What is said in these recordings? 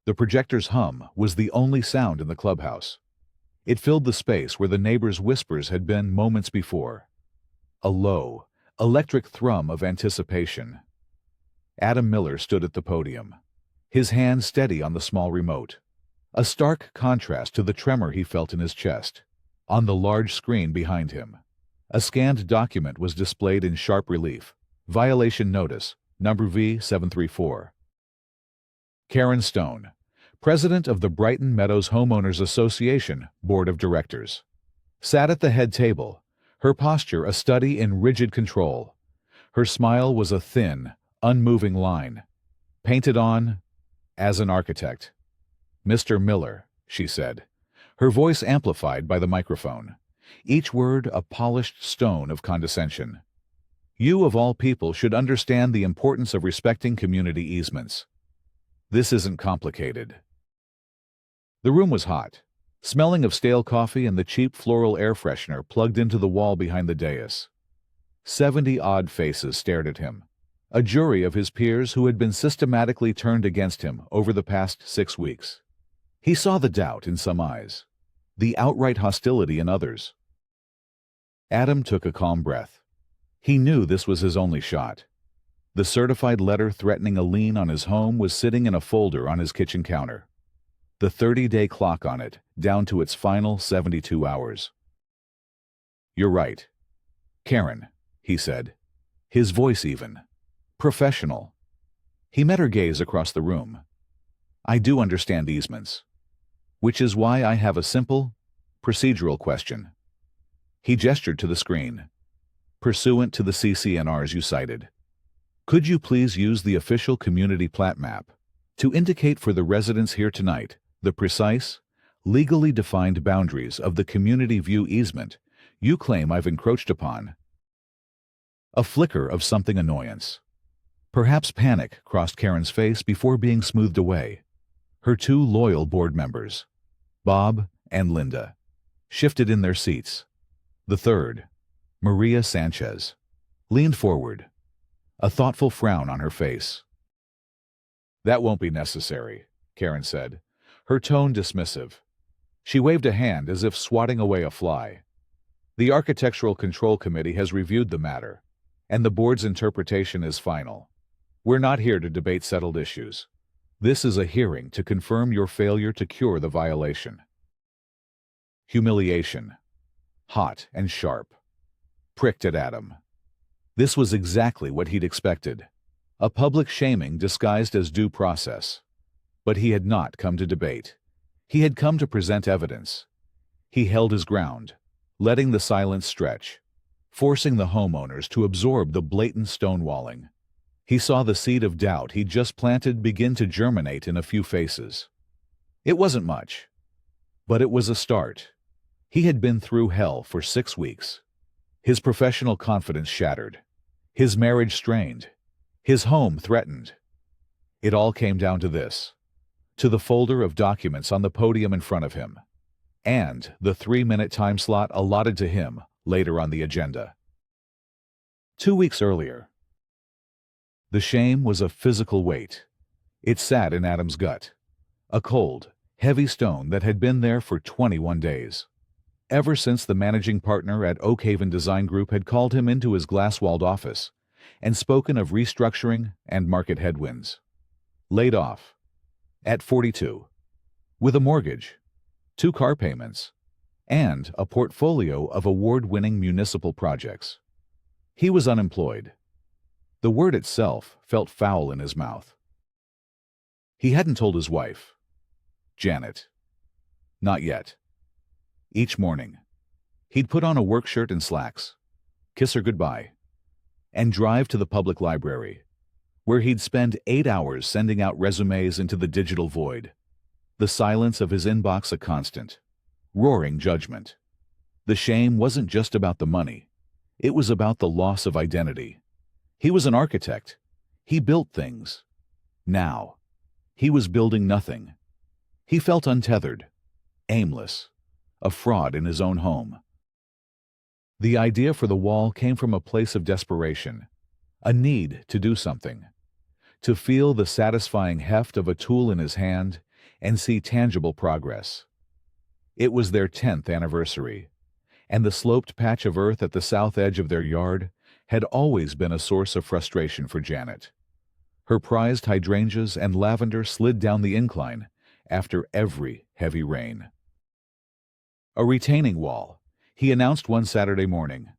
The projector's hum was the only sound in the clubhouse. It filled the space where the neighbors' whispers had been moments before. A low, electric thrum of anticipation. Adam Miller stood at the podium, his hand steady on the small remote. A stark contrast to the tremor he felt in his chest. On the large screen behind him, a scanned document was displayed in sharp relief. Violation notice, number V734. Karen Stone, president of the Brighton Meadows Homeowners Association Board of Directors, sat at the head table, her posture a study in rigid control. Her smile was a thin, unmoving line, painted on as an architect. "Mr. Miller," she said, her voice amplified by the microphone, each word a polished stone of condescension. "You of all people should understand the importance of respecting community easements. This isn't complicated." The room was hot, smelling of stale coffee and the cheap floral air freshener plugged into the wall behind the dais. 70 odd faces stared at him, a jury of his peers who had been systematically turned against him over the past 6 weeks. He saw the doubt in some eyes, the outright hostility in others. Adam took a calm breath. He knew this was his only shot. The certified letter threatening a lien on his home was sitting in a folder on his kitchen counter. The 30-day clock on it, down to its final 72 hours. "You're right, Karen," he said, his voice even. Professional. He met her gaze across the room. "I do understand easements. Which is why I have a simple, procedural question." He gestured to the screen. "Pursuant to the CCNRs you cited, could you please use the official community plat map to indicate for the residents here tonight the precise, legally defined boundaries of the community view easement you claim I've encroached upon?" A flicker of something annoyance, perhaps panic, crossed Karen's face before being smoothed away. Her 2 loyal board members, Bob and Linda, shifted in their seats. The third, Maria Sanchez, leaned forward, a thoughtful frown on her face. "That won't be necessary," Karen said, her tone dismissive. She waved a hand as if swatting away a fly. "The Architectural Control Committee has reviewed the matter, and the board's interpretation is final. We're not here to debate settled issues. This is a hearing to confirm your failure to cure the violation." Humiliation, hot and sharp, pricked at Adam. This was exactly what he'd expected, a public shaming disguised as due process. But he had not come to debate. He had come to present evidence. He held his ground, letting the silence stretch, forcing the homeowners to absorb the blatant stonewalling. He saw the seed of doubt he'd just planted begin to germinate in a few faces. It wasn't much, but it was a start. He had been through hell for 6 weeks. His professional confidence shattered, his marriage strained, his home threatened. It all came down to this, to the folder of documents on the podium in front of him, and the 3-minute time slot allotted to him later on the agenda. 2 weeks earlier. The shame was a physical weight. It sat in Adam's gut, a cold, heavy stone that had been there for 21 days. Ever since the managing partner at Oakhaven Design Group had called him into his glass-walled office and spoken of restructuring and market headwinds. Laid off, at 42, with a mortgage, 2 car payments, and a portfolio of award-winning municipal projects. He was unemployed. The word itself felt foul in his mouth. He hadn't told his wife, Janet. Not yet. Each morning, he'd put on a work shirt and slacks, kiss her goodbye, and drive to the public library, where he'd spend 8 hours sending out resumes into the digital void, the silence of his inbox a constant, roaring judgment. The shame wasn't just about the money. It was about the loss of identity. He was an architect. He built things. Now, he was building nothing. He felt untethered, aimless, a fraud in his own home. The idea for the wall came from a place of desperation, a need to do something, to feel the satisfying heft of a tool in his hand and see tangible progress. It was their 10th anniversary, and the sloped patch of earth at the south edge of their yard had always been a source of frustration for Janet. Her prized hydrangeas and lavender slid down the incline after every heavy rain. A retaining wall, he announced one Saturday morning,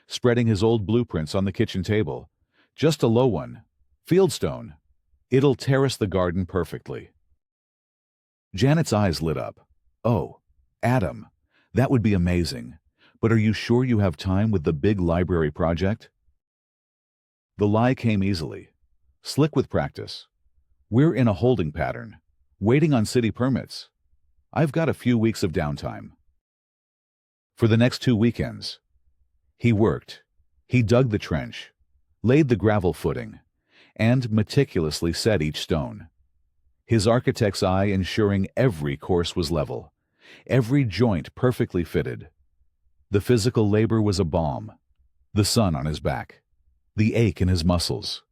spreading his old blueprints on the kitchen table. Just a low one. Fieldstone. It'll terrace the garden perfectly. Janet's eyes lit up. Oh, Adam, that would be amazing. But are you sure you have time with the big library project? The lie came easily. Slick with practice. We're in a holding pattern, waiting on city permits. I've got a few weeks of downtime. For the next 2 weekends, he worked. He dug the trench, laid the gravel footing, and meticulously set each stone. His architect's eye ensuring every course was level, every joint perfectly fitted. The physical labor was a balm, the sun on his back, the ache in his muscles,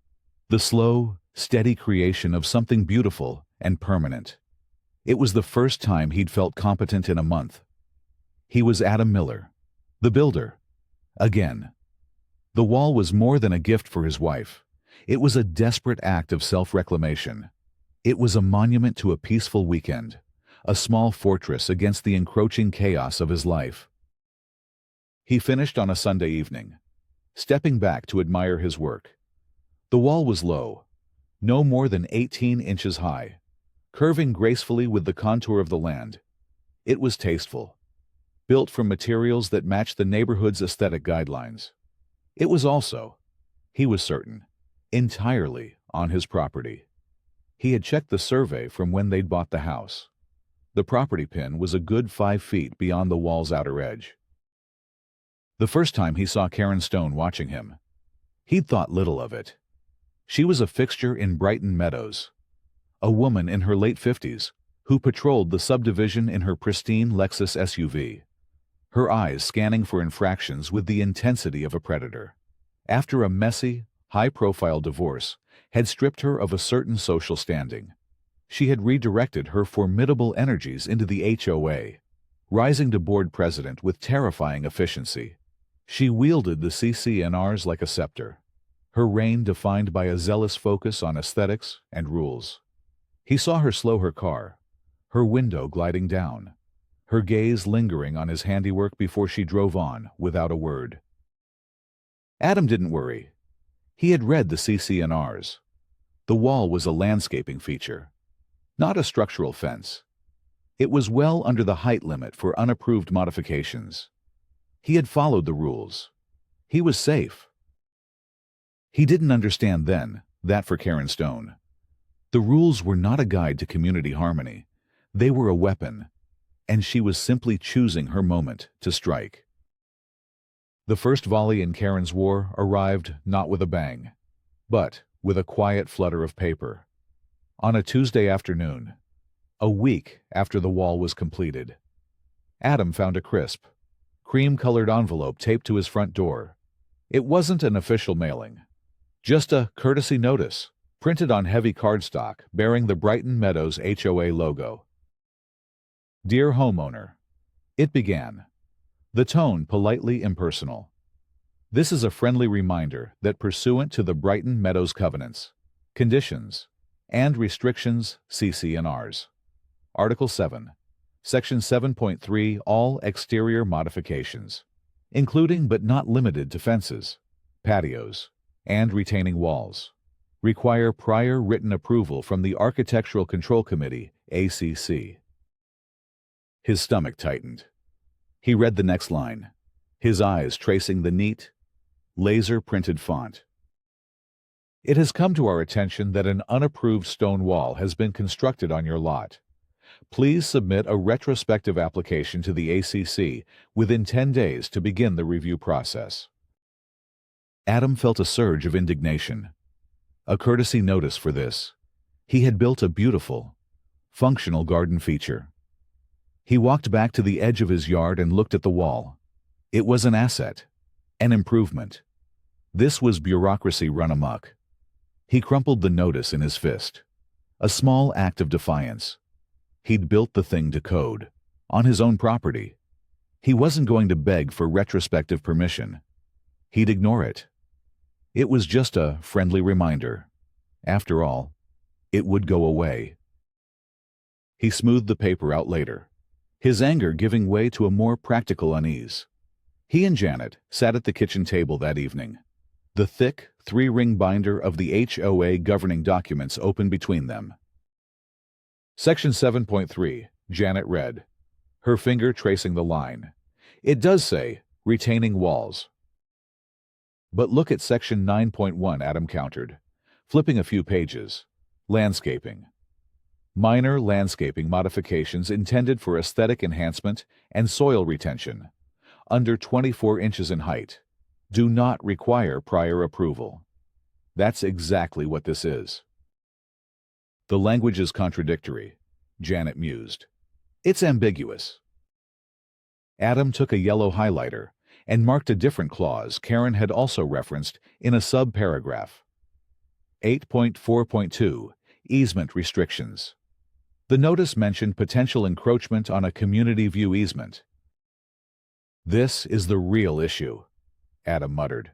the slow, steady creation of something beautiful and permanent. It was the first time he'd felt competent in a month. He was Adam Miller, the builder. Again. The wall was more than a gift for his wife. It was a desperate act of self-reclamation. It was a monument to a peaceful weekend, a small fortress against the encroaching chaos of his life. He finished on a Sunday evening, stepping back to admire his work. The wall was low, no more than 18 inches high, curving gracefully with the contour of the land. It was tasteful, built from materials that matched the neighborhood's aesthetic guidelines. It was also, he was certain, entirely on his property. He had checked the survey from when they'd bought the house. The property pin was a good 5 feet beyond the wall's outer edge. The first time he saw Karen Stone watching him, he'd thought little of it. She was a fixture in Brighton Meadows, a woman in her late 50s who patrolled the subdivision in her pristine Lexus SUV, her eyes scanning for infractions with the intensity of a predator. After a messy, high-profile divorce had stripped her of a certain social standing, she had redirected her formidable energies into the HOA, rising to board president with terrifying efficiency. She wielded the CC&Rs like a scepter, her reign defined by a zealous focus on aesthetics and rules. He saw her slow her car, her window gliding down, her gaze lingering on his handiwork before she drove on without a word. Adam didn't worry. He had read the CC&Rs. The wall was a landscaping feature, not a structural fence. It was well under the height limit for unapproved modifications. He had followed the rules. He was safe. He didn't understand then that for Karen Stone, the rules were not a guide to community harmony. They were a weapon, and she was simply choosing her moment to strike. The first volley in Karen's war arrived not with a bang, but with a quiet flutter of paper. On a Tuesday afternoon, a week after the wall was completed, Adam found a crisp, cream-colored envelope taped to his front door. It wasn't an official mailing, just a courtesy notice, printed on heavy cardstock bearing the Brighton Meadows HOA logo. Dear homeowner, it began, the tone politely impersonal. This is a friendly reminder that pursuant to the Brighton Meadows covenants, conditions, and restrictions CC&Rs, Article 7, Section 7.3, all exterior modifications, including but not limited to fences, patios, and retaining walls, require prior written approval from the Architectural Control Committee, ACC. His stomach tightened. He read the next line, his eyes tracing the neat, laser-printed font. It has come to our attention that an unapproved stone wall has been constructed on your lot. Please submit a retrospective application to the ACC within 10 days to begin the review process. Adam felt a surge of indignation. A courtesy notice for this. He had built a beautiful, functional garden feature. He walked back to the edge of his yard and looked at the wall. It was an asset, an improvement. This was bureaucracy run amok. He crumpled the notice in his fist. A small act of defiance. He'd built the thing to code, on his own property. He wasn't going to beg for retrospective permission. He'd ignore it. It was just a friendly reminder. After all, it would go away. He smoothed the paper out later, his anger giving way to a more practical unease. He and Janet sat at the kitchen table that evening, the thick, three-ring binder of the HOA governing documents open between them. Section 7.3, Janet read, her finger tracing the line. It does say, retaining walls. But look at Section 9.1, Adam countered, flipping a few pages. Landscaping. Minor landscaping modifications intended for aesthetic enhancement and soil retention, under 24 inches in height, do not require prior approval. That's exactly what this is. The language is contradictory, Janet mused. It's ambiguous. Adam took a yellow highlighter and marked a different clause Karen had also referenced in a sub-paragraph. 8.4.2, Easement Restrictions. The notice mentioned potential encroachment on a community view easement. This is the real issue, Adam muttered,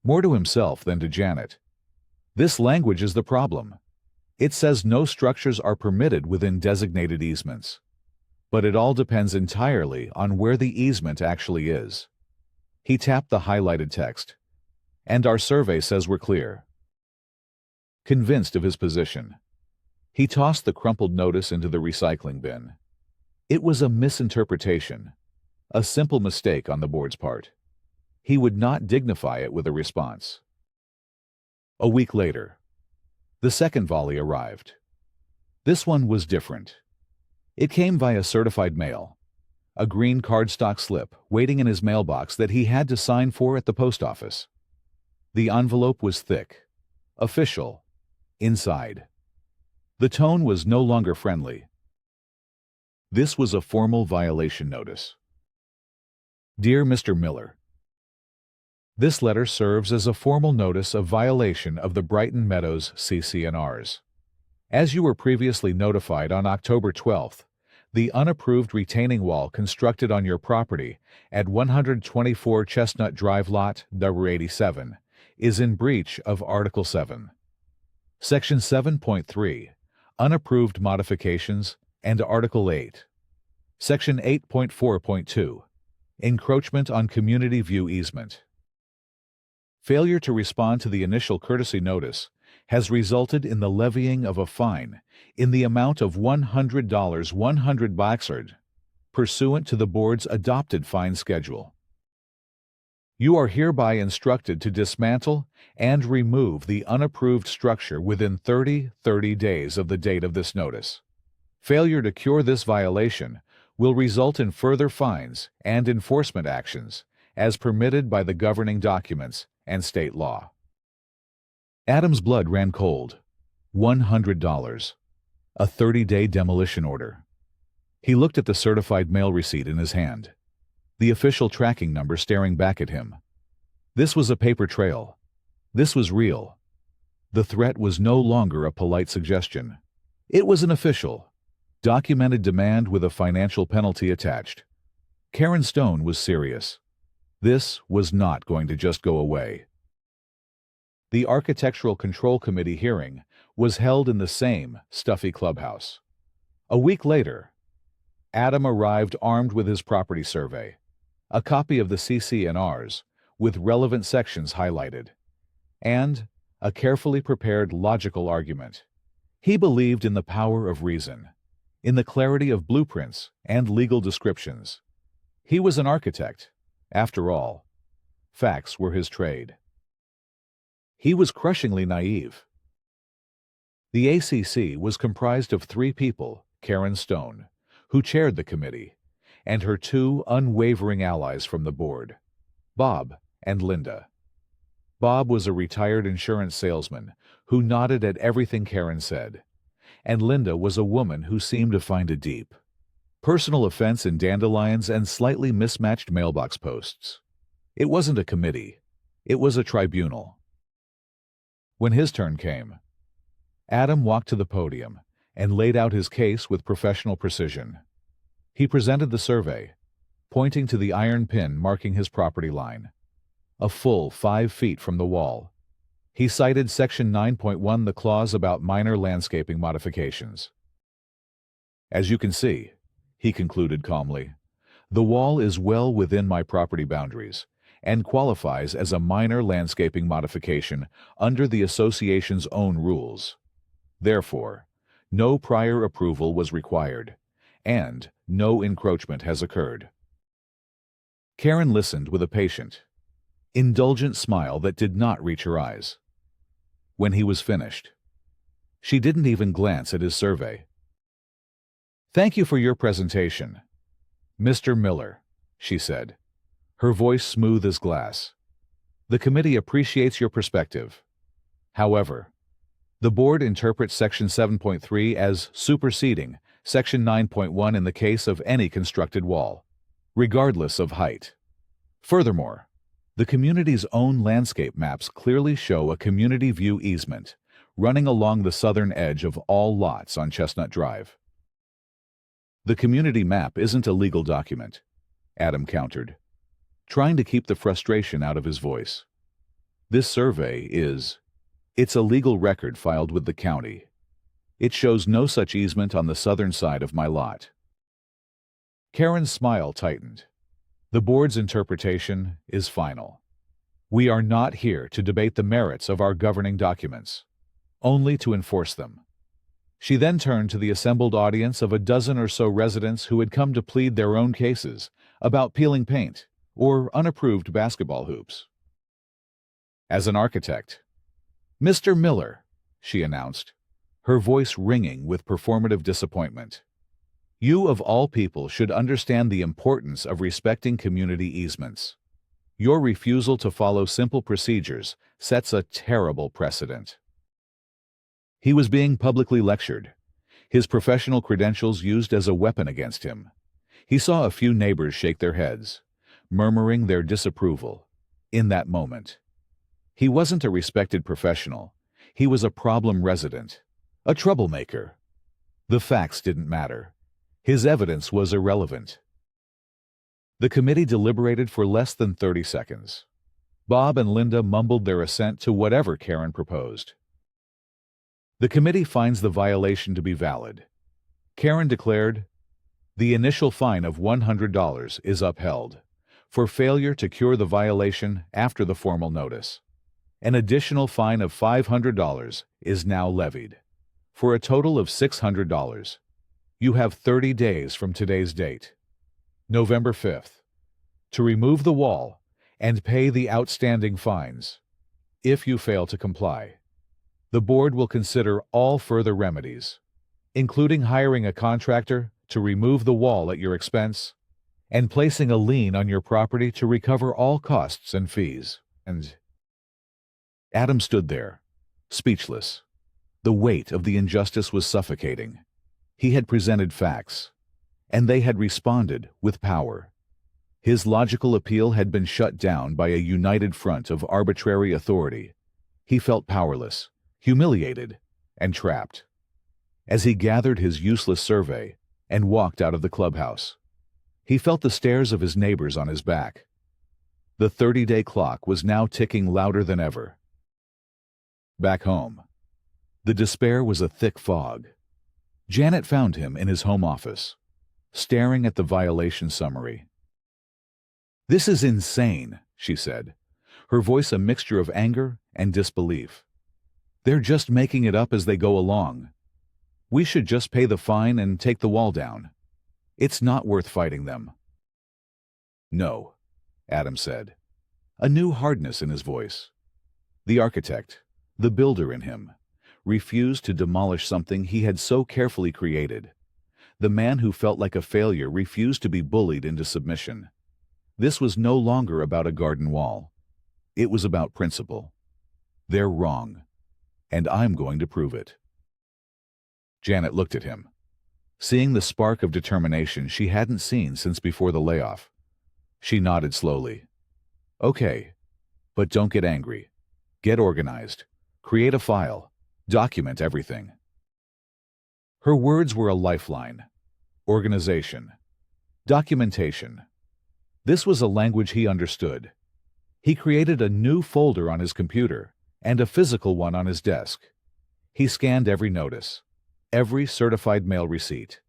more to himself than to Janet. This language is the problem. It says no structures are permitted within designated easements. But it all depends entirely on where the easement actually is. He tapped the highlighted text. And our survey says we're clear. Convinced of his position, he tossed the crumpled notice into the recycling bin. It was a misinterpretation, a simple mistake on the board's part. He would not dignify it with a response. A week later, the second volley arrived. This one was different. It came via certified mail, a green cardstock slip waiting in his mailbox that he had to sign for at the post office. The envelope was thick, official, inside. The tone was no longer friendly. This was a formal violation notice. Dear Mr. Miller, this letter serves as a formal notice of violation of the Brighton Meadows CC&Rs. As you were previously notified on October 12th, the unapproved retaining wall constructed on your property at 124 Chestnut Drive Lot No. 87 is in breach of Article 7. Section 7.3, Unapproved Modifications, and Article 8. Section 8.4.2, Encroachment on Community View Easement. Failure to respond to the initial courtesy notice has resulted in the levying of a fine in the amount of $100 100 pursuant to the board's adopted fine schedule. You are hereby instructed to dismantle and remove the unapproved structure within 30 days of the date of this notice. Failure to cure this violation will result in further fines and enforcement actions as permitted by the governing documents and state law. Adam's blood ran cold. $100. A 30-day demolition order. He looked at the certified mail receipt in his hand, the official tracking number staring back at him. This was a paper trail. This was real. The threat was no longer a polite suggestion. It was an official, documented demand with a financial penalty attached. Karen Stone was serious. This was not going to just go away. The Architectural Control Committee hearing was held in the same stuffy clubhouse. A week later, Adam arrived armed with his property survey, a copy of the CC&Rs with relevant sections highlighted, and a carefully prepared logical argument. He believed in the power of reason, in the clarity of blueprints and legal descriptions. He was an architect. After all, facts were his trade. He was crushingly naive. The ACC was comprised of 3 people, Karen Stone, who chaired the committee, and her 2 unwavering allies from the board, Bob and Linda. Bob was a retired insurance salesman who nodded at everything Karen said, and Linda was a woman who seemed to find a deep personal offense in dandelions and slightly mismatched mailbox posts. It wasn't a committee. It was a tribunal. When his turn came, Adam walked to the podium and laid out his case with professional precision. He presented the survey, pointing to the iron pin marking his property line, a full 5 feet from the wall. He cited Section 9.1, the clause about minor landscaping modifications. "As you can see," he concluded calmly, "the wall is well within my property boundaries and qualifies as a minor landscaping modification under the association's own rules. Therefore, no prior approval was required, and no encroachment has occurred." Karen listened with a patient, indulgent smile that did not reach her eyes. When he was finished, she didn't even glance at his survey. "Thank you for your presentation, Mr. Miller," she said, her voice smooth as glass. "The committee appreciates your perspective. However, the board interprets Section 7.3 as superseding Section 9.1 in the case of any constructed wall, regardless of height. Furthermore, the community's own landscape maps clearly show a community view easement running along the southern edge of all lots on Chestnut Drive." "The community map isn't a legal document," Adam countered, trying to keep the frustration out of his voice. "This survey is. It's a legal record filed with the county. It shows no such easement on the southern side of my lot." Karen's smile tightened. "The board's interpretation is final. We are not here to debate the merits of our governing documents, only to enforce them." She then turned to the assembled audience of a dozen or so residents who had come to plead their own cases about peeling paint or unapproved basketball hoops. "As an architect, Mr. Miller," she announced, her voice ringing with performative disappointment, "you of all people should understand the importance of respecting community easements. Your refusal to follow simple procedures sets a terrible precedent." He was being publicly lectured, his professional credentials used as a weapon against him. He saw a few neighbors shake their heads, murmuring their disapproval. In that moment, he wasn't a respected professional. He was a problem resident, a troublemaker. The facts didn't matter. His evidence was irrelevant. The committee deliberated for less than 30 seconds. Bob and Linda mumbled their assent to whatever Karen proposed. "The committee finds the violation to be valid," Karen declared. "The initial fine of $100 is upheld for failure to cure the violation after the formal notice. An additional fine of $500 is now levied, for a total of $600. You have 30 days from today's date, November 5th, to remove the wall and pay the outstanding fines. If you fail to comply, the board will consider all further remedies, including hiring a contractor to remove the wall at your expense and placing a lien on your property to recover all costs and fees." And Adam stood there, speechless. The weight of the injustice was suffocating. He had presented facts, and they had responded with power. His logical appeal had been shut down by a united front of arbitrary authority. He felt powerless, humiliated, and trapped. As he gathered his useless survey and walked out of the clubhouse, he felt the stares of his neighbors on his back. The 30-day clock was now ticking louder than ever. Back home, the despair was a thick fog. Janet found him in his home office, staring at the violation summary. "This is insane," she said, her voice a mixture of anger and disbelief. "They're just making it up as they go along. We should just pay the fine and take the wall down. It's not worth fighting them." "No," Adam said, a new hardness in his voice. The architect, the builder in him, refused to demolish something he had so carefully created. The man who felt like a failure refused to be bullied into submission. This was no longer about a garden wall. It was about principle. "They're wrong, and I'm going to prove it." Janet looked at him, seeing the spark of determination she hadn't seen since before the layoff. She nodded slowly. "Okay, but don't get angry. Get organized. Create a file. Document everything." Her words were a lifeline. Organization. Documentation. This was a language he understood. He created a new folder on his computer and a physical one on his desk. He scanned every notice, every certified mail receipt,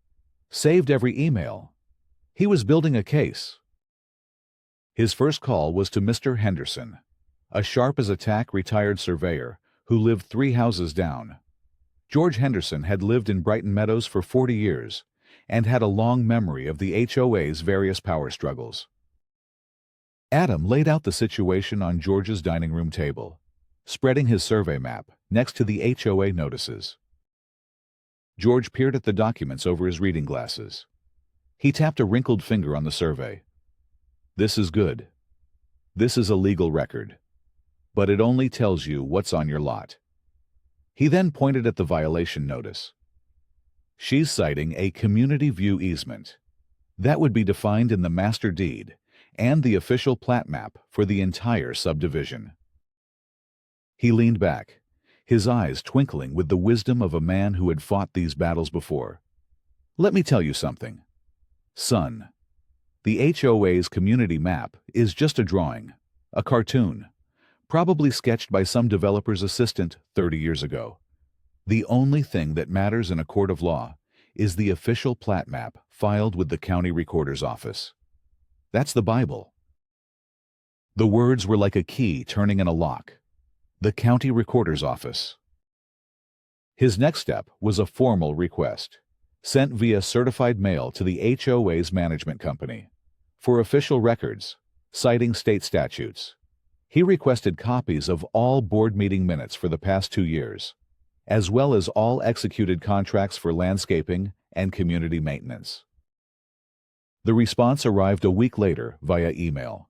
saved every email. He was building a case. His first call was to Mr. Henderson, a sharp-as-a-tack retired surveyor who lived 3 houses down. George Henderson had lived in Brighton Meadows for 40 years and had a long memory of the HOA's various power struggles. Adam laid out the situation on George's dining room table, spreading his survey map next to the HOA notices. George peered at the documents over his reading glasses. He tapped a wrinkled finger on the survey. This is good. This is a legal record. But it only tells you what's on your lot. He then pointed at the violation notice. She's citing a community view easement. That would be defined in the master deed and the official plat map for the entire subdivision. He leaned back, his eyes twinkling with the wisdom of a man who had fought these battles before. Let me tell you something. Son, the HOA's community map is just a drawing, a cartoon, probably sketched by some developer's assistant 30 years ago. The only thing that matters in a court of law is the official plat map filed with the county recorder's office. That's the Bible. The words were like a key turning in a lock. The county recorder's office. His next step was a formal request, sent via certified mail to the HOA's management company, for official records, citing state statutes. He requested copies of all board meeting minutes for the past 2 years, as well as all executed contracts for landscaping and community maintenance. The response arrived a week later via email.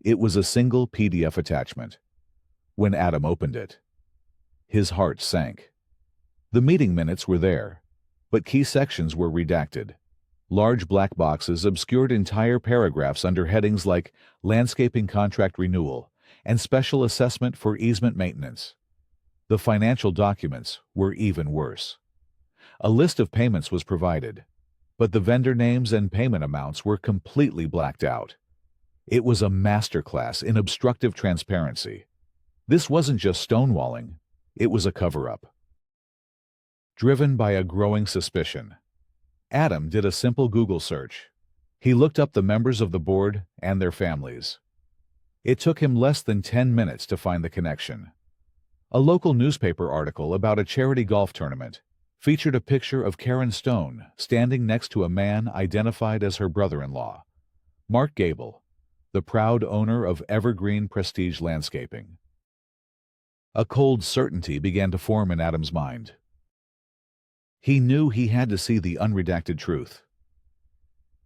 It was a single PDF attachment. When Adam opened it, his heart sank. The meeting minutes were there, but key sections were redacted. Large black boxes obscured entire paragraphs under headings like landscaping contract renewal and special assessment for easement maintenance. The financial documents were even worse. A list of payments was provided, but the vendor names and payment amounts were completely blacked out. It was a masterclass in obstructive transparency. This wasn't just stonewalling, it was a cover-up. Driven by a growing suspicion, Adam did a simple Google search. He looked up the members of the board and their families. It took him less than 10 minutes to find the connection. A local newspaper article about a charity golf tournament featured a picture of Karen Stone standing next to a man identified as her brother-in-law, Mark Gable, the proud owner of Evergreen Prestige Landscaping. A cold certainty began to form in Adam's mind. He knew he had to see the unredacted truth.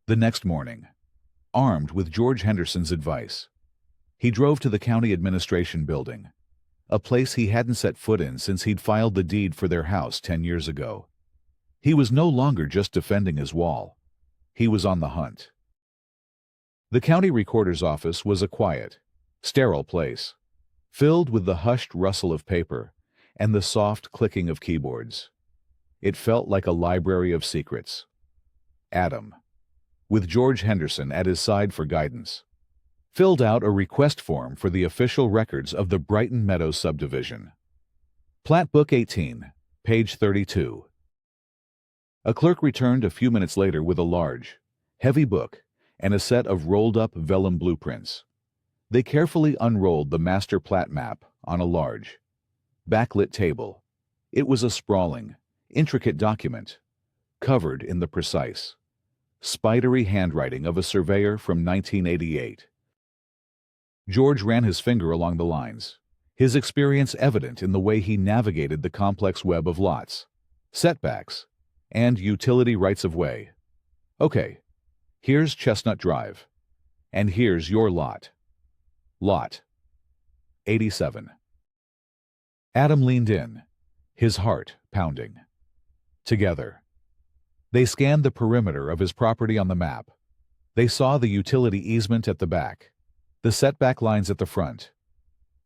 The next morning, armed with George Henderson's advice, he drove to the county administration building, a place he hadn't set foot in since he'd filed the deed for their house 10 years ago. He was no longer just defending his wall. He was on the hunt. The county recorder's office was a quiet, sterile place, filled with the hushed rustle of paper and the soft clicking of keyboards. It felt like a library of secrets. Adam, with George Henderson at his side for guidance, filled out a request form for the official records of the Brighton Meadows subdivision. Plat Book 18, page 32. A clerk returned a few minutes later with a large, heavy book and a set of rolled-up vellum blueprints. They carefully unrolled the master plat map on a large, backlit table. It was a sprawling, intricate document, covered in the precise, spidery handwriting of a surveyor from 1988. George ran his finger along the lines, his experience evident in the way he navigated the complex web of lots, setbacks, and utility rights-of-way. Okay, here's Chestnut Drive, and here's your lot. Lot 87. Adam leaned in, his heart pounding. Together, they scanned the perimeter of his property on the map. They saw the utility easement at the back, the setback lines at the front.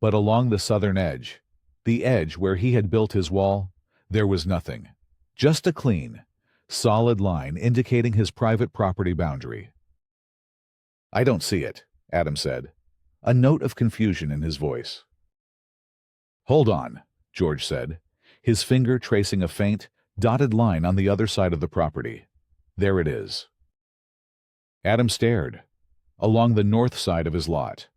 But along the southern edge, the edge where he had built his wall, there was nothing. Just a clean, solid line indicating his private property boundary. "I don't see it," Adam said, a note of confusion in his voice. "Hold on," George said, his finger tracing a faint, dotted line on the other side of the property. "There it is." Adam stared. Along the north side of his lot,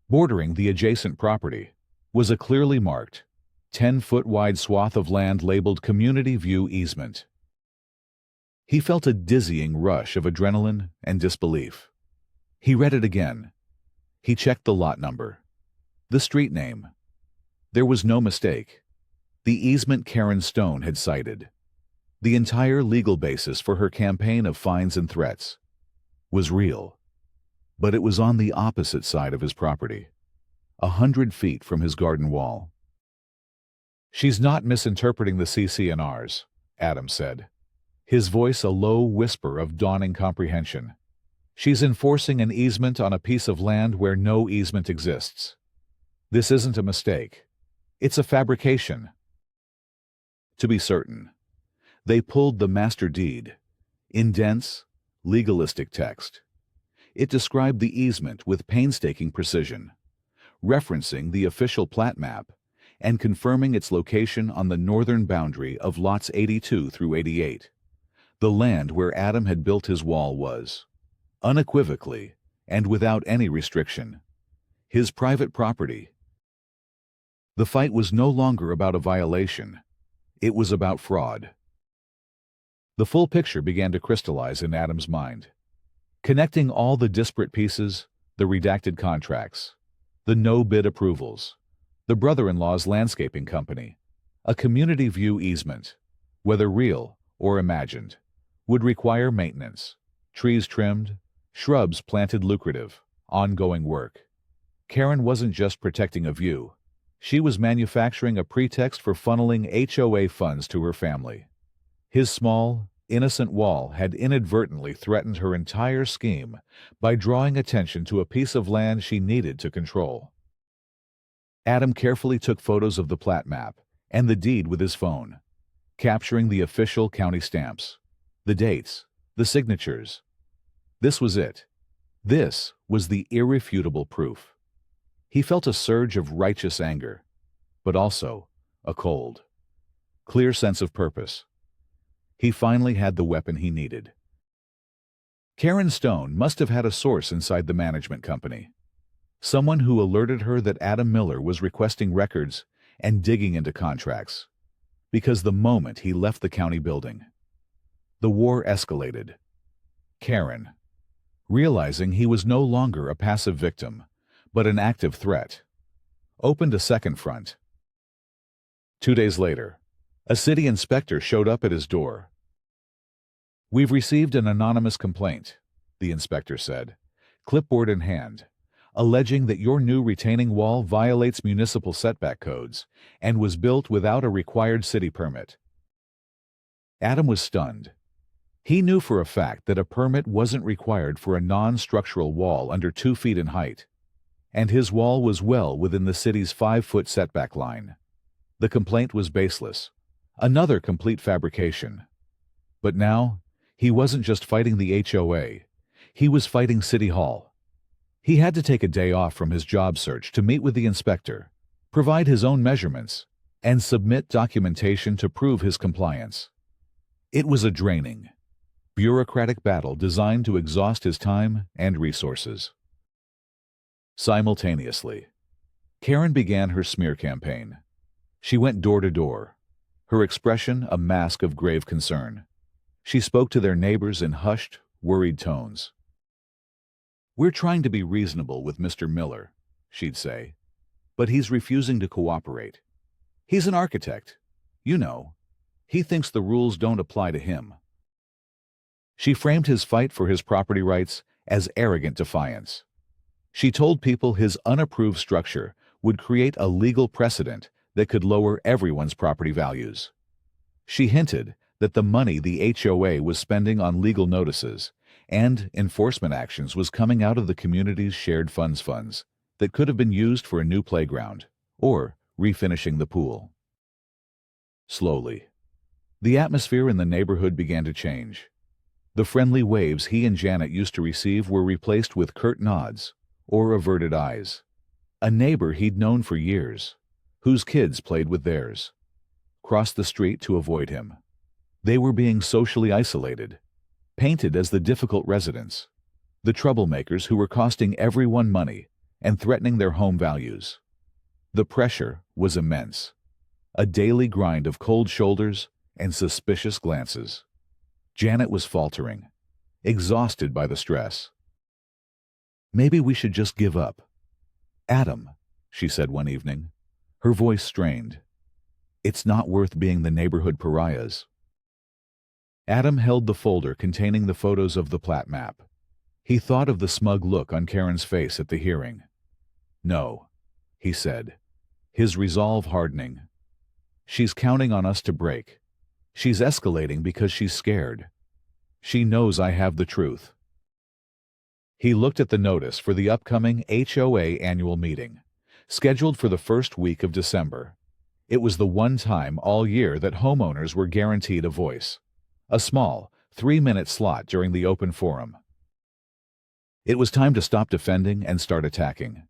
bordering the adjacent property, was a clearly marked, 10-foot-wide swath of land labeled Community View Easement. He felt a dizzying rush of adrenaline and disbelief. He read it again. He checked the lot number, the street name. There was no mistake. The easement Karen Stone had cited, the entire legal basis for her campaign of fines and threats, was real. But it was on the opposite side of his property, 100 feet from his garden wall. "She's not misinterpreting the CC&Rs," Adam said, his voice a low whisper of dawning comprehension. "She's enforcing an easement on a piece of land where no easement exists. This isn't a mistake. It's a fabrication." To be certain, they pulled the master deed, in dense, legalistic text. It described the easement with painstaking precision, referencing the official plat map and confirming its location on the northern boundary of lots 82 through 88. The land where Adam had built his wall was, unequivocally and without any restriction, his private property. The fight was no longer about a violation. It was about fraud. The full picture began to crystallize in Adam's mind, connecting all the disparate pieces, the redacted contracts, the no-bid approvals, the brother-in-law's landscaping company. A community view easement, whether real or imagined, would require maintenance, trees trimmed, shrubs planted, lucrative, ongoing work. Karen wasn't just protecting a view. She was manufacturing a pretext for funneling HOA funds to her family. His small, innocent wall had inadvertently threatened her entire scheme by drawing attention to a piece of land she needed to control. Adam carefully took photos of the plat map and the deed with his phone, capturing the official county stamps, the dates, the signatures. This was it. This was the irrefutable proof. He felt a surge of righteous anger, but also a cold, clear sense of purpose. He finally had the weapon he needed. Karen Stone must have had a source inside the management company, someone who alerted her that Adam Miller was requesting records and digging into contracts, because the moment he left the county building, the war escalated. Karen, realizing he was no longer a passive victim, but an active threat, opened a second front. 2 days later, a city inspector showed up at his door. "We've received an anonymous complaint," the inspector said, clipboard in hand, alleging that your new retaining wall violates municipal setback codes and was built without a required city permit. Adam was stunned. He knew for a fact that a permit wasn't required for a non-structural wall under 2 feet in height, and his wall was well within the city's 5-foot setback line. The complaint was baseless, another complete fabrication. But now, he wasn't just fighting the HOA, he was fighting City Hall. He had to take a day off from his job search to meet with the inspector, provide his own measurements, and submit documentation to prove his compliance. It was a draining, bureaucratic battle designed to exhaust his time and resources. Simultaneously, Karen began her smear campaign. She went door to door, her expression a mask of grave concern. She spoke to their neighbors in hushed, worried tones. "We're trying to be reasonable with Mr. Miller," she'd say, "but he's refusing to cooperate. He's an architect. You know, he thinks the rules don't apply to him." She framed his fight for his property rights as arrogant defiance. She told people his unapproved structure would create a legal precedent that could lower everyone's property values. She hinted that the money the HOA was spending on legal notices and enforcement actions was coming out of the community's shared funds that could have been used for a new playground or refinishing the pool. Slowly, The atmosphere in the neighborhood began to change. The friendly waves he and Janet used to receive were replaced with curt nods or averted eyes. A neighbor he'd known for years, whose kids played with theirs, crossed the street to avoid him. They were being socially isolated, painted as the difficult residents, the troublemakers who were costing everyone money and threatening their home values. The pressure was immense, a daily grind of cold shoulders and suspicious glances. Janet was faltering, exhausted by the stress. "Maybe we should just give up." "Adam," she said one evening, her voice strained, "it's not worth being the neighborhood pariahs." Adam held the folder containing the photos of the plat map. He thought of the smug look on Karen's face at the hearing. "No," he said, his resolve hardening. "She's counting on us to break. She's escalating because she's scared. She knows I have the truth." He looked at the notice for the upcoming HOA annual meeting, scheduled for the first week of December. It was the one time all year that homeowners were guaranteed a voice, a small, 3-minute slot during the open forum. It was time to stop defending and start attacking.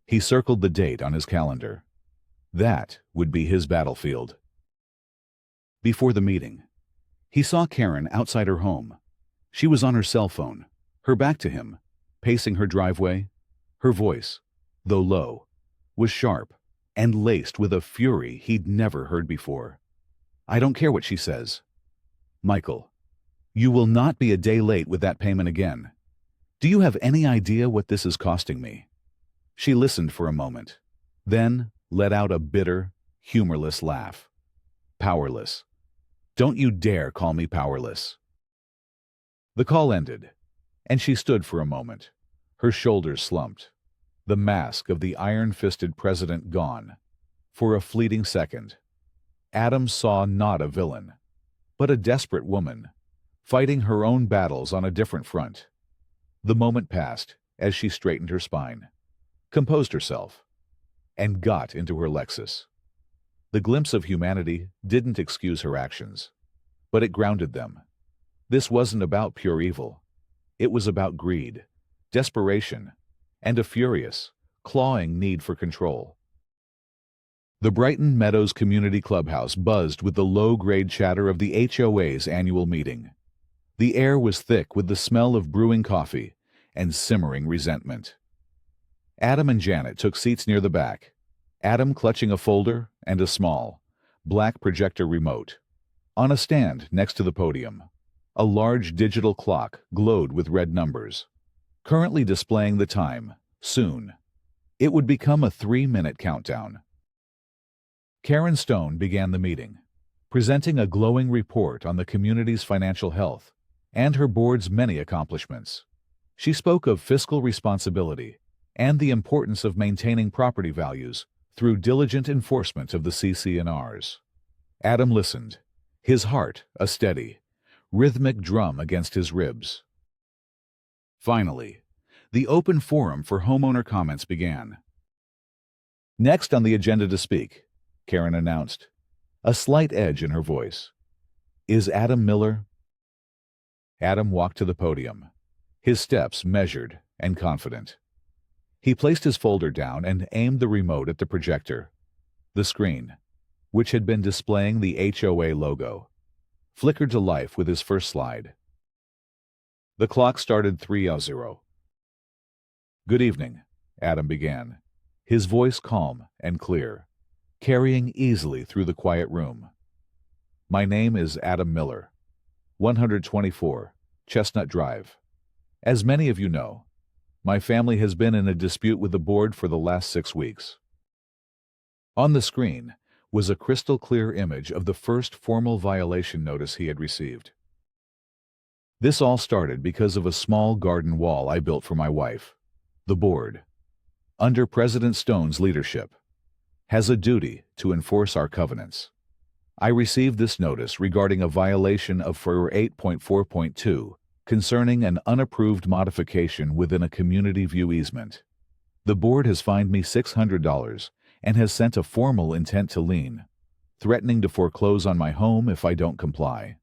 He circled the date on his calendar. That would be his battlefield. Before the meeting, he saw Karen outside her home. She was on her cell phone, her back to him, pacing her driveway. Her voice, though low, was sharp and laced with a fury he'd never heard before. "I don't care what she says. Michael, you will not be a day late with that payment again. Do you have any idea what this is costing me?" She listened for a moment, then let out a bitter, humorless laugh. "Powerless. Don't you dare call me powerless." The call ended, and she stood for a moment, her shoulders slumped, the mask of the iron-fisted president gone. For a fleeting second, Adam saw not a villain, but a desperate woman, fighting her own battles on a different front. The moment passed as she straightened her spine, composed herself, and got into her Lexus. The glimpse of humanity didn't excuse her actions, but it grounded them. This wasn't about pure evil. It was about greed, desperation, and a furious, clawing need for control. The Brighton Meadows Community Clubhouse buzzed with the low-grade chatter of the HOA's annual meeting. The air was thick with the smell of brewing coffee and simmering resentment. Adam and Janet took seats near the back, Adam clutching a folder and a small, black projector remote. On a stand next to the podium, a large digital clock glowed with red numbers, currently displaying the time. Soon, it would become a 3-minute countdown. Karen Stone began the meeting, presenting a glowing report on the community's financial health and her board's many accomplishments. She spoke of fiscal responsibility and the importance of maintaining property values through diligent enforcement of the CC&Rs. Adam listened, his heart a steady, rhythmic drum against his ribs. Finally, the open forum for homeowner comments began. "Next on the agenda to speak," Karen announced, a slight edge in her voice, "is Adam Miller." Adam walked to the podium, his steps measured and confident. He placed his folder down and aimed the remote at the projector. The screen, which had been displaying the HOA logo, flickered to life with his first slide. The clock started 3:00. "Good evening," Adam began, his voice calm and clear, carrying easily through the quiet room. "My name is Adam Miller, 124 Chestnut Drive. As many of you know, my family has been in a dispute with the board for the last 6 weeks." On the screen was a crystal-clear image of the first formal violation notice he had received. "This all started because of a small garden wall I built for my wife. The board, under President Stone's leadership, has a duty to enforce our covenants. I received this notice regarding a violation of for 8.4.2 concerning an unapproved modification within a community view easement. The board has fined me $600 and has sent a formal intent to lien, threatening to foreclose on my home if I don't comply.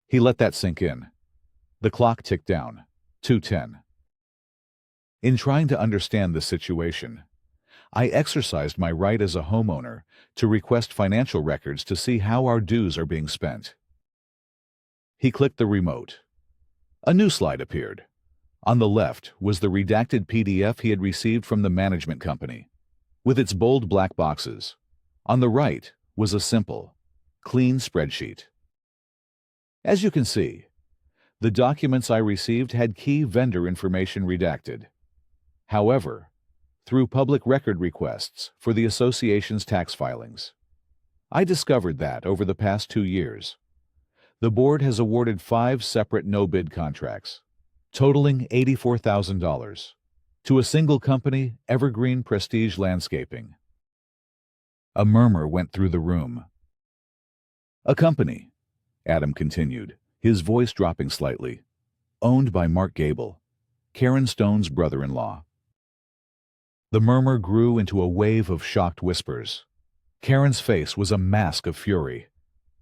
He let that sink in. The clock ticked down. 2:10. In trying to understand the situation, I exercised my right as a homeowner to request financial records to see how our dues are being spent. He clicked the remote. A new slide appeared. On the left was the redacted PDF he had received from the management company, with its bold black boxes. On the right was a simple, clean spreadsheet. As you can see, the documents I received had key vendor information redacted. However, through public record requests for the association's tax filings, I discovered that over the past 2 years, the board has awarded 5 separate no-bid contracts, totaling $84,000, to a single company, Evergreen Prestige Landscaping. A murmur went through the room. A company, Adam continued, his voice dropping slightly, owned by Mark Gable, Karen Stone's brother-in-law. The murmur grew into a wave of shocked whispers. Karen's face was a mask of fury.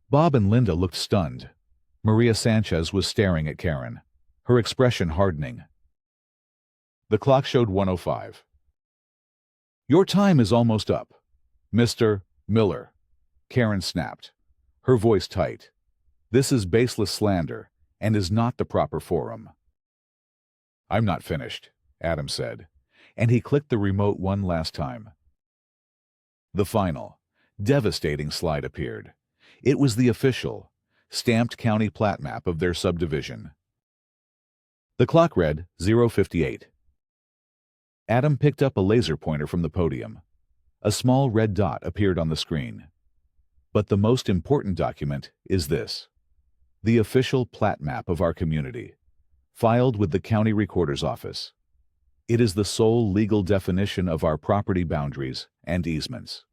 Bob and Linda looked stunned. Maria Sanchez was staring at Karen, her expression hardening. The clock showed 1:05. "Your time is almost up, Mr. Miller," Karen snapped, her voice tight. "This is baseless slander and is not the proper forum." "I'm not finished," Adam said, and he clicked the remote one last time. The final, devastating slide appeared. It was the official, stamped county plat map of their subdivision. The clock read 0:58. Adam picked up a laser pointer from the podium. A small red dot appeared on the screen. But the most important document is this: the official plat map of our community, filed with the county recorder's office. It is the sole legal definition of our property boundaries and easements.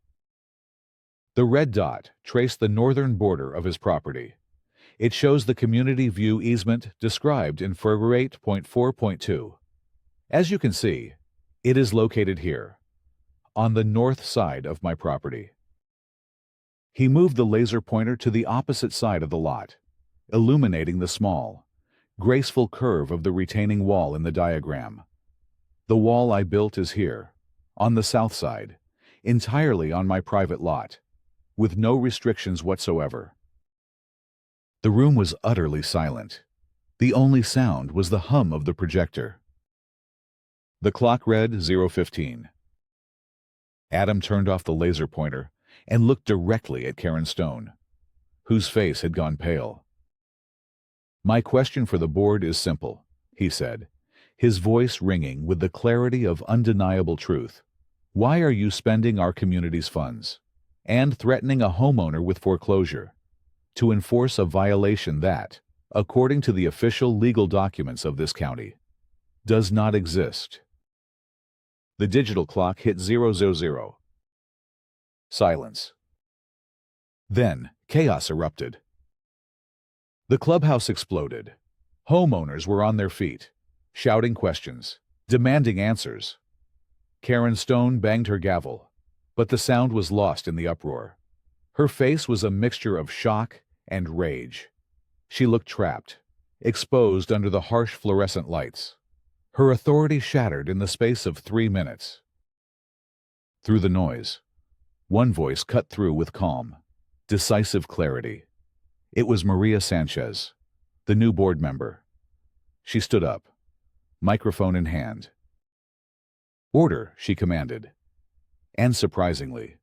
The red dot traced the northern border of his property. It shows the community view easement described in Figure 8.4.2. As you can see, it is located here, on the north side of my property. He moved the laser pointer to the opposite side of the lot, illuminating the small, graceful curve of the retaining wall in the diagram. The wall I built is here, on the south side, entirely on my private lot, with no restrictions whatsoever. The room was utterly silent. The only sound was the hum of the projector. The clock read 0:15. Adam turned off the laser pointer and looked directly at Karen Stone, whose face had gone pale. "My question for the board is simple," he said, his voice ringing with the clarity of undeniable truth. "Why are you spending our community's funds and threatening a homeowner with foreclosure to enforce a violation that, according to the official legal documents of this county, does not exist?" The digital clock hit 0:00. Silence. Then chaos erupted. The clubhouse exploded. Homeowners were on their feet, shouting questions, demanding answers. Karen Stone banged her gavel, but the sound was lost in the uproar. Her face was a mixture of shock and rage. She looked trapped, exposed under the harsh fluorescent lights. Her authority shattered in the space of 3 minutes. Through the noise, one voice cut through with calm, decisive clarity. It was Maria Sanchez, the new board member. She stood up, microphone in hand. "Order," she commanded. And surprisingly,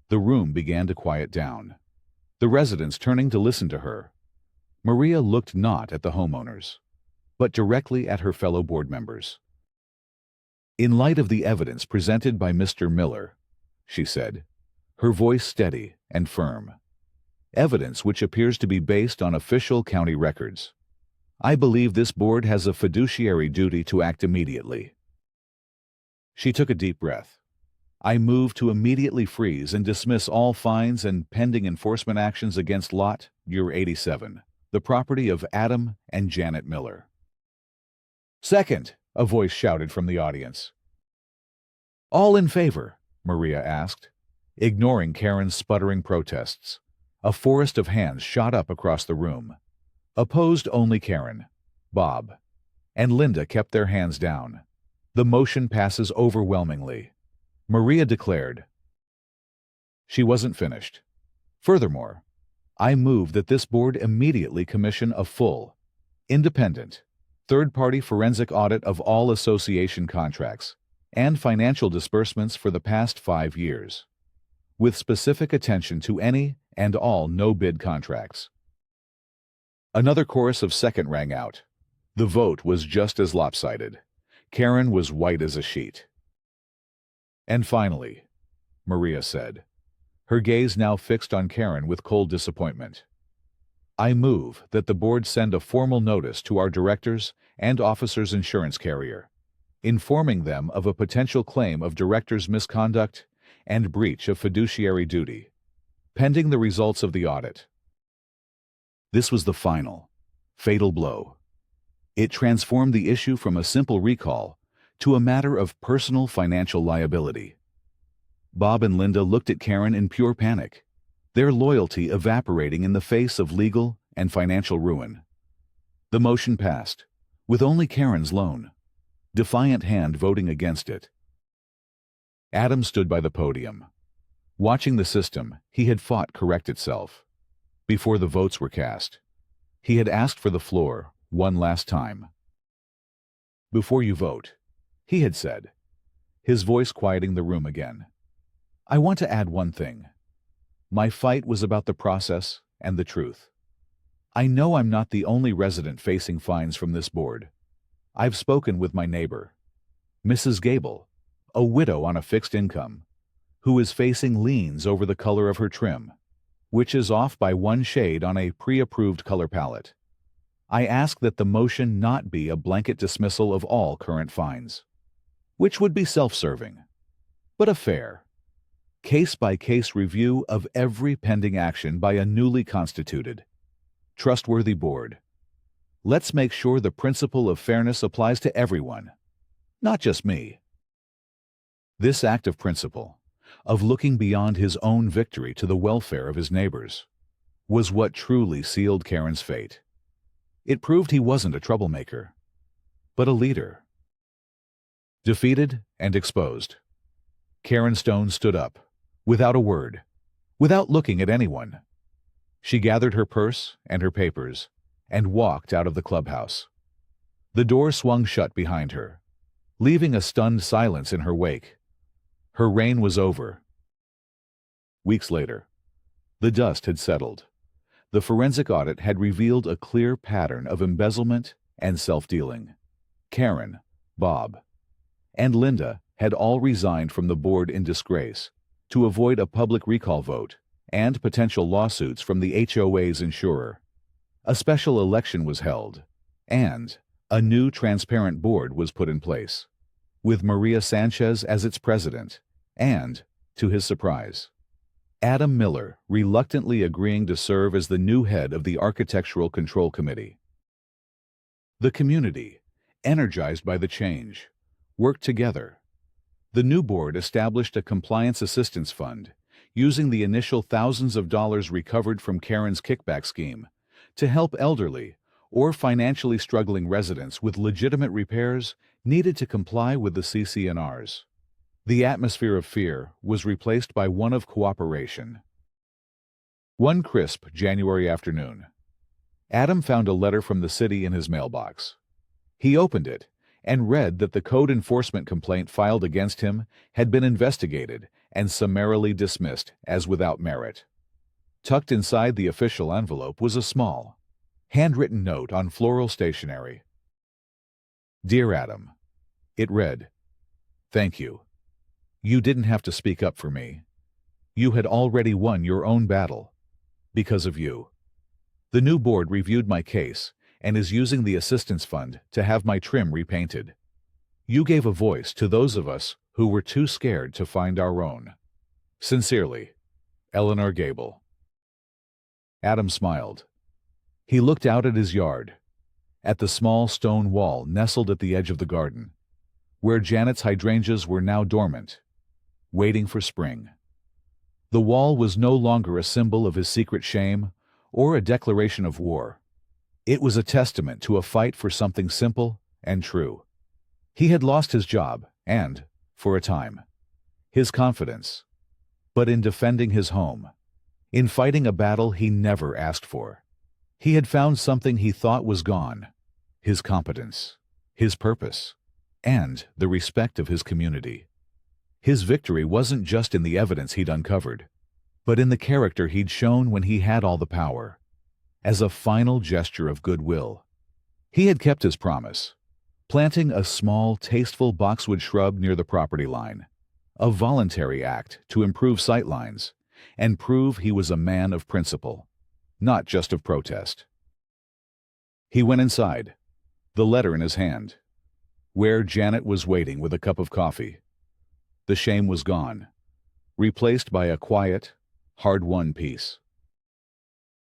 the room began to quiet down, the residents turning to listen to her. Maria looked not at the homeowners, but directly at her fellow board members. "In light of the evidence presented by Mr. Miller," she said, her voice steady and firm, "evidence which appears to be based on official county records, I believe this board has a fiduciary duty to act immediately." She took a deep breath. "I move to immediately freeze and dismiss all fines and pending enforcement actions against Lot, Year 87, the property of Adam and Janet Miller." "Second," a voice shouted from the audience. "All in favor?" Maria asked. Ignoring Karen's sputtering protests, a forest of hands shot up across the room. Opposed only Karen, Bob, and Linda kept their hands down. The motion passes overwhelmingly, Maria declared. She wasn't finished. Furthermore, I move that this board immediately commission a full, independent, third-party forensic audit of all association contracts and financial disbursements for the past 5 years, with specific attention to any and all no-bid contracts. Another chorus of second rang out. The vote was just as lopsided. Karen was white as a sheet. And finally, Maria said, her gaze now fixed on Karen with cold disappointment. I move that the board send a formal notice to our directors and officers' insurance carrier, informing them of a potential claim of directors' misconduct and breach of fiduciary duty, pending the results of the audit. This was the final, fatal blow. It transformed the issue from a simple recall to a matter of personal financial liability. Bob and Linda looked at Karen in pure panic, their loyalty evaporating in the face of legal and financial ruin. The motion passed, with only Karen's lone, defiant hand voting against it. Adam stood by the podium. Watching the system he had fought correct itself. Before the votes were cast, he had asked for the floor one last time. Before you vote, he had said, his voice quieting the room again. I want to add one thing. My fight was about the process and the truth. I know I'm not the only resident facing fines from this board. I've spoken with my neighbor, Mrs. Gable, a widow on a fixed income, who is facing liens over the color of her trim, which is off by one shade on a pre-approved color palette. I ask that the motion not be a blanket dismissal of all current fines, which would be self-serving, but a fair, case-by-case review of every pending action by a newly constituted, trustworthy board. Let's make sure the principle of fairness applies to everyone, not just me. This act of principle, of looking beyond his own victory to the welfare of his neighbors, was what truly sealed Karen's fate. It proved he wasn't a troublemaker, but a leader. Defeated and exposed, Karen Stone stood up, without a word, without looking at anyone. She gathered her purse and her papers and walked out of the clubhouse. The door swung shut behind her, leaving a stunned silence in her wake. Her reign was over. Weeks later, the dust had settled. The forensic audit had revealed a clear pattern of embezzlement and self-dealing. Karen, Bob, and Linda had all resigned from the board in disgrace to avoid a public recall vote and potential lawsuits from the HOA's insurer. A special election was held, and a new transparent board was put in place, with Maria Sanchez as its president, and, to his surprise, Adam Miller reluctantly agreeing to serve as the new head of the Architectural Control Committee. The community, energized by the change, worked together. The new board established a compliance assistance fund, using the initial thousands of dollars recovered from Karen's kickback scheme to help elderly or financially struggling residents with legitimate repairs needed to comply with the CC&Rs. The atmosphere of fear was replaced by one of cooperation. One crisp January afternoon, Adam found a letter from the city in his mailbox. He opened it and read that the code enforcement complaint filed against him had been investigated and summarily dismissed as without merit. Tucked inside the official envelope was a small, handwritten note on floral stationery. Dear Adam, it read, "Thank you. You didn't have to speak up for me. You had already won your own battle. Because of you. The new board reviewed my case and is using the assistance fund to have my trim repainted. You gave a voice to those of us who were too scared to find our own. Sincerely, Eleanor Gable." Adam smiled. He looked out at his yard, at the small stone wall nestled at the edge of the garden, where Janet's hydrangeas were now dormant, waiting for spring. The wall was no longer a symbol of his secret shame or a declaration of war. It was a testament to a fight for something simple and true. He had lost his job and, for a time, his confidence. But in defending his home, in fighting a battle he never asked for, he had found something he thought was gone: his competence, his purpose, and the respect of his community. His victory wasn't just in the evidence he'd uncovered, but in the character he'd shown when he had all the power. As a final gesture of goodwill, he had kept his promise, planting a small, tasteful boxwood shrub near the property line, a voluntary act to improve sightlines and prove he was a man of principle, not just of protest. He went inside, the letter in his hand, where Janet was waiting with a cup of coffee. The shame was gone, replaced by a quiet, hard-won peace.